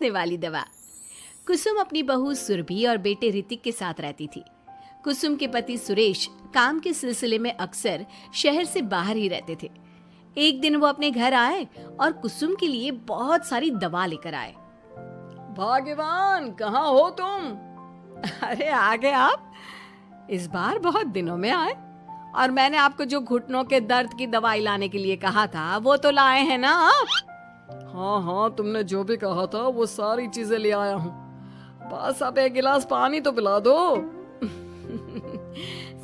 हंसने वाली दवा। कुसुम अपनी बहू सुरभि और बेटे ऋतिक के साथ रहती थी। कुसुम के पति सुरेश काम के सिलसिले में अक्सर शहर से बाहर ही रहते थे। एक दिन वो अपने घर आए और कुसुम के लिए बहुत सारी दवा लेकर आए। भाग्यवान, कहाँ हो तुम? अरे आ गए आप। इस बार बहुत दिनों में आए, और मैंने आपको जो घुटनों के दर्द की दवाई लाने के लिए कहा था वो तो लाए हैं ना आप? हाँ, तुमने जो भी कहा था वो सारी चीजें ले आया हूँ। बस अब एक गिलास पानी तो पिला दो।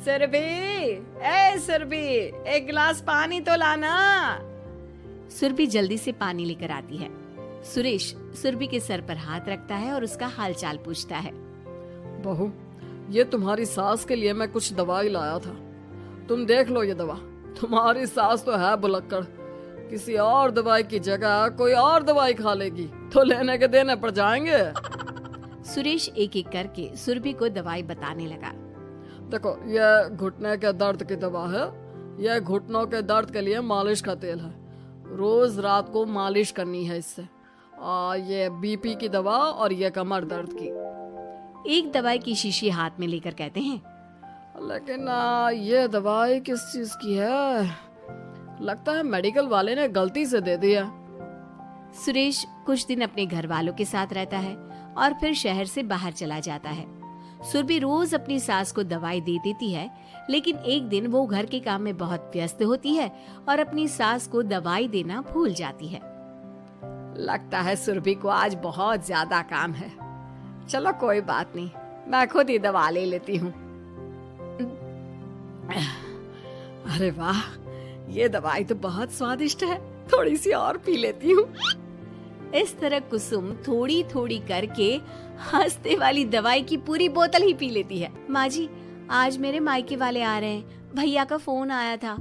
सुरभि, एक गिलास पानी तो लाना। सुरभि जल्दी से पानी लेकर आती है। सुरेश सुरभि के सर पर हाथ रखता है और उसका हालचाल पूछता है। बहू, ये तुम्हारी सास के लिए मैं कुछ दवाई लाया था, तुम देख लो ये दवा। तुम्हारी सास तो है बुलक्कड़, किसी और दवाई की जगह कोई और दवाई खा लेगी तो लेने के देने पड़ जाएंगे। सुरेश एक एक करके सुरभि को दवाई बताने लगा। देखो, ये घुटने के दर्द की दवा है, यह घुटनों के दर्द के लिए मालिश का तेल है, रोज रात को मालिश करनी है इससे। ये बीपी की दवा और ये कमर दर्द की। एक दवाई की शीशी हाथ में लेकर कहते हैं, लेकिन ये दवाई किस चीज की है? लगता है मेडिकल वाले ने गलती से दे दिया। सुरेश कुछ दिन अपने घर वालों के साथ रहता है और फिर शहर से बाहर चला जाता है। सुरभि रोज अपनी सास को दवाई दे देती है, लेकिन एक दिन वो घर के काम में बहुत व्यस्त होती है और अपनी सास को दवाई देना भूल जाती है। लगता है सुरभि को आज बहुत ज्यादा काम है। चलो कोई बात नहीं, मैं खुद ही दवा ले लेती हूँ। अरे वाह, ये दवाई तो बहुत स्वादिष्ट है, थोड़ी सी और पी लेती हूँ। इस तरह कुसुम थोड़ी थोड़ी करके हंसने वाली दवाई की पूरी बोतल ही पी लेती है। माँ जी, आज मेरे मायके वाले आ रहे हैं, भैया का फोन आया था।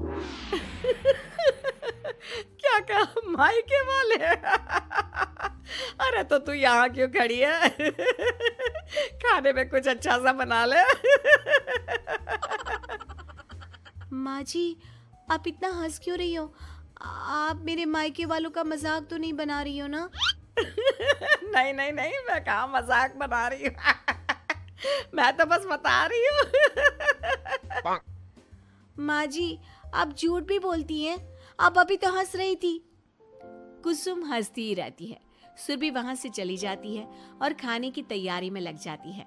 क्या कहा, मायके वाले? अरे तो तू यहाँ क्यों खड़ी है? खाने में कुछ अच्छा सा बना ले। माँ जी, आप इतना हंस क्यों रही हो? आप मेरे मायके वालों का मजाक तो नहीं बना रही हो ना? नहीं नहीं नहीं, मैं कहाँ मजाक बना रही हूँ। मैं तो बस बता रही हूँ। माँ जी, आप झूठ भी बोलती हैं, आप अभी तो हंस रही थी। कुसुम हंसती ही रहती है। सुरभि वहां से चली जाती है और खाने की तैयारी में लग जाती है।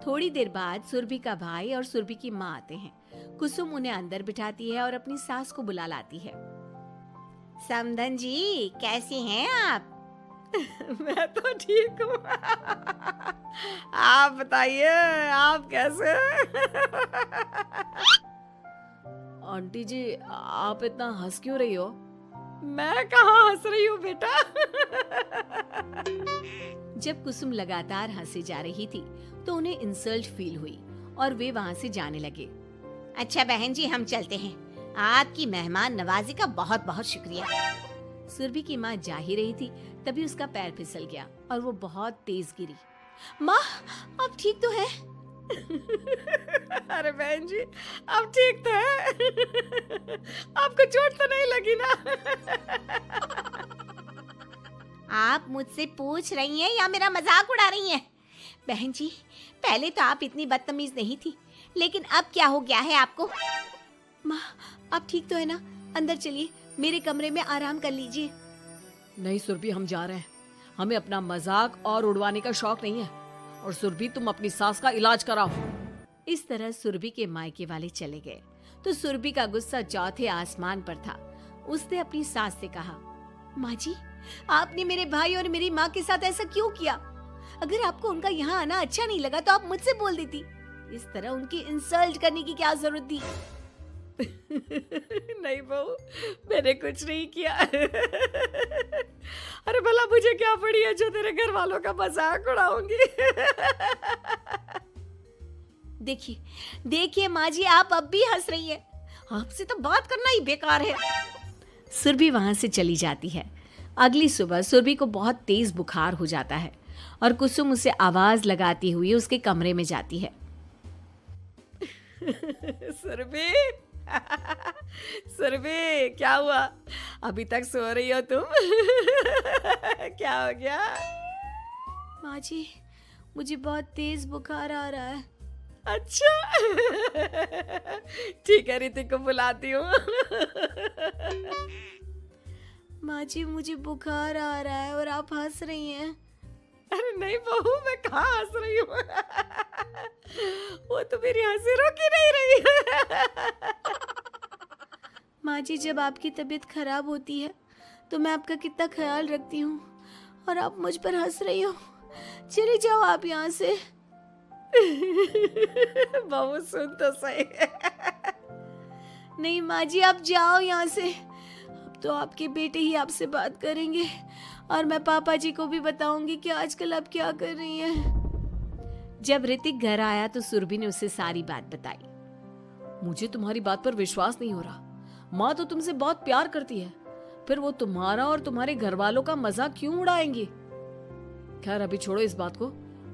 थोड़ी देर बाद सुरभि का भाई और सुरभि की माँ आते हैं। कुसुम उन्हें अंदर बिठाती है और अपनी सास को बुला लाती है। समधन जी, कैसी हैं आप? मैं तो ठीक हूँ। आप बताइए, आप कैसे? आंटी जी, आप इतना हंस क्यों रही हो? मैं कहाँ हंस रही हूँ बेटा। जब कुसुम लगातार हंसी जा रही थी तो उन्हें इंसल्ट फील हुई और वे वहाँ से जाने लगे। अच्छा बहन जी, हम चलते हैं, आपकी मेहमान नवाजी का बहुत बहुत शुक्रिया। सुरभि की माँ जा ही रही थी, तभी उसका पैर फिसल गया और वो बहुत तेज गिरी। माँ, आप ठीक तो हैं? अरे बहन जी, आप ठीक तो हैं? आपको चोट तो नहीं लगी ना? आप मुझसे पूछ रही हैं या मेरा मजाक उड़ा रही हैं? बहन जी, पहले तो आप इतनी बदतमीज नहीं थी, लेकिन अब क्या हो गया है आपको? माँ, आप ठीक तो है ना? अंदर चलिए, मेरे कमरे में आराम कर लीजिए। नहीं सुरभि, हम जा रहे हैं, हमें अपना मजाक और उड़वाने का शौक नहीं है। और सुरभि, तुम अपनी सास का इलाज कराओ। इस तरह सुरभि के मायके वाले चले गए तो सुरभि का गुस्सा चौथे आसमान पर था। उसने अपनी सास से कहा, माँ जी, आपने मेरे भाई और मेरी माँ के साथ ऐसा क्यों किया? अगर आपको उनका यहाँ आना अच्छा नहीं लगा तो आप मुझसे बोल देती। इस तरह उनकी इंसल्ट करने की क्या जरूरत थी? नहीं बहू, मैंने कुछ नहीं किया। अरे भला मुझे क्या पड़ी है जो तेरे घर वालों का मजाक उड़ाऊंगी? देखिए देखिए माँ जी, आप अब भी हंस रही हैं। आपसे तो बात करना ही बेकार है। सुरभि वहां से चली जाती है। अगली सुबह सुरभि को बहुत तेज बुखार हो जाता है और कुसुम उसे आवाज लगाती हुई उसके कमरे में जाती है। सुरभि, सुरभि, क्या हुआ? अभी तक सो रही हो तुम? क्या हो गया? माँ जी, मुझे बहुत तेज बुखार आ रहा है। अच्छा ठीक है, ऋतिक को बुलाती हूँ। माँ जी, मुझे बुखार आ रहा है और आप हंस रही हैं। अरे नहीं बहू, मैं कहाँ हंस रही हूँ। वो तो मेरी हंसी रोक ही नहीं रही है। माँ जी, जब आपकी तबीयत खराब होती है तो मैं आपका कितना ख्याल रखती हूँ और आप मुझ पर हंस रही हो। चले जाओ आप यहाँ से। बहू सुन तो सही। नहीं माँ जी, आप जाओ यहाँ से। अब तो आपके बेटे ही आपसे बात करेंगे और मैं पापा जी को भी बताऊंगी कि आजकल आप क्या कर रही हैं। जब ऋतिक घर आया तो सुरभि ने उसे सारी बात बताई। मुझे तुम्हारी बात पर विश्वास नहीं हो रहा। माँ तो तुमसे बहुत प्यार करती है, फिर वो तुम्हारा और तुम्हारे घर वालों का मजाक क्यों उड़ाएंगी? खैर अभी छोड़ो इस बात को,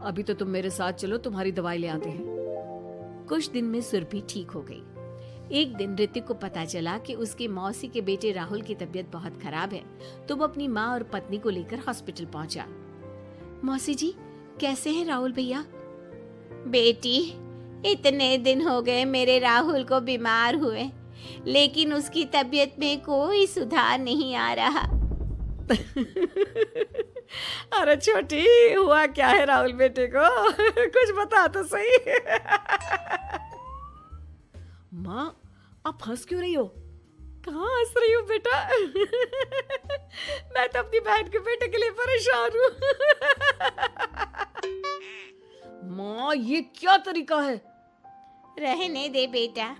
अभी तो तुम मेरे साथ चलो, तुम्हारी दवाई ले आते हैं। कुछ दिन में सुरभि ठीक हो गई। एक दिन ऋतिक को पता चला कि उसकी मौसी के बेटे राहुल की तबीयत बहुत खराब है, तो वो अपनी माँ और पत्नी को लेकर हॉस्पिटल पहुंचा। मौसी जी, कैसे हैं राहुल भैया? बेटी, इतने दिन हो गए मेरे राहुल को बीमार हुए, लेकिन उसकी तबीयत में कोई सुधार नहीं आ रहा। अरे छोटी, हुआ क्या है राहुल बेटे को? कुछ बता तो सही। माँ, आप हंस क्यों रही हो? कहाँ हंस रही हो बेटा? मैं तो अपनी बहन के बेटे के लिए परेशान हूँ। माँ, ये क्या तरीका है? रहने दे बेटा,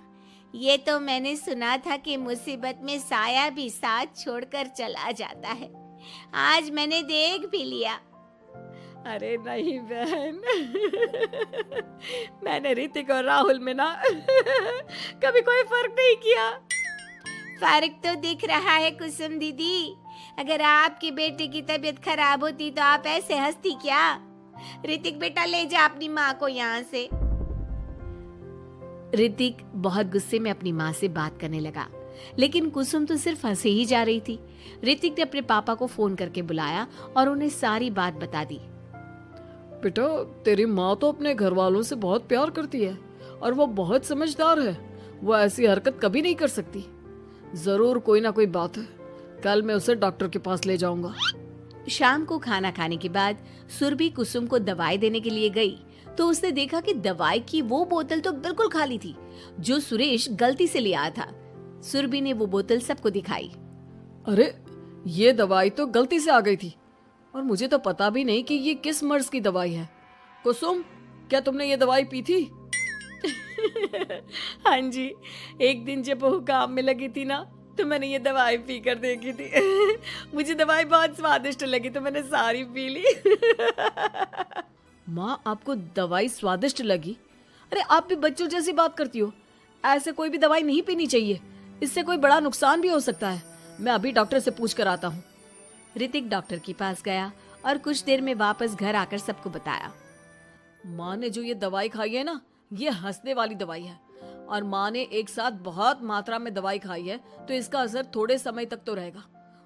ये तो मैंने सुना था कि मुसीबत में साया भी साथ छोड़कर चला जाता है। आज मैंने देख भी लिया। अरे नहीं बहन, मैंने ऋतिक और राहुल में ना कभी कोई फर्क नहीं किया। फर्क तो दिख रहा है कुसुम दीदी। अगर आपके बेटे की तबीयत खराब होती तो आप ऐसे हंसती क्या? ऋतिक बेटा, ले जा अपनी माँ को यहाँ से। ऋतिक बहुत गुस्से में अपनी माँ से बात करने लगा, लेकिन कुसुम तो सिर्फ हंसे ही जा रही थी। ऋतिक ने अपने पापा को फोन करके बुलाया और उन्हें सारी बात बता दी। बेटा, तेरी माँ तो अपने घर वालों से बहुत प्यार करती है और वो बहुत समझदार है। वो ऐसी हरकत कभी नहीं कर सकती। जरूर कोई ना कोई बात है। कल मैं उसे डॉक्टर के पास ले जाऊंगा। शाम को खाना खाने के बाद सुरभि कुसुम को दवाई देने के लिए गई तो उसने देखा कि दवाई की वो बोतल तो बिल्कुल खाली थी जो सुरेश गलती से ले आया था। सुरभि ने वो बोतल सबको दिखाई। अरे, ये दवाई तो गलती से आ गई थी और मुझे तो पता भी नहीं कि ये किस मर्ज की दवाई है। कुसुम, क्या तुमने ये दवाई पी थी? हाँ जी, एक दिन जब बहू काम में लगी थी ना, तो मैंने ये दवाई पी कर देखी थी। मुझे दवाई बहुत स्वादिष्ट लगी तो मैंने सारी पी ली। माँ, आपको दवाई स्वादिष्ट लगी? अरे आप भी बच्चों जैसी बात करती हो। ऐसे कोई भी दवाई नहीं पीनी चाहिए, इससे कोई बड़ा नुकसान भी हो सकता है। मैं अभी डॉक्टर से पूछ कर आता हूँ। ऋतिक डॉक्टर के पास गया और कुछ देर में वापस घर आकर सबको बताया। माँ ने जो ये दवाई खाई है ना, ये हंसने वाली दवाई है और माँ ने एक साथ बहुत मात्रा में दवाई खाई है, तो इसका असर थोड़े समय तक तो रहेगा।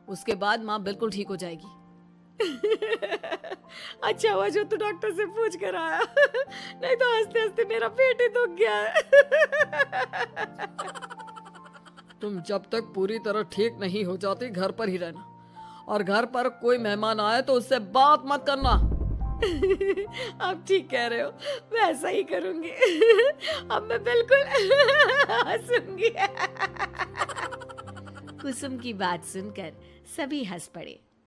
उसके बाद माँ बिल्कुल ठीक हो जाएगी। अच्छा हुआ जो तू डॉक्टर से पूछ कर आया, नहीं तो हंसते हंसते मेरा पेट ही दुख गया है। तुम जब तक पूरी तरह ठीक नहीं हो जाती घर पर ही रहना, और घर पर कोई मेहमान आए तो उससे बात मत करना। आप ठीक कह रहे हो, मैं ऐसा ही करूंगी। अब मैं बिल्कुल हंसूंगी। कुसुम की बात सुनकर सभी हंस पड़े।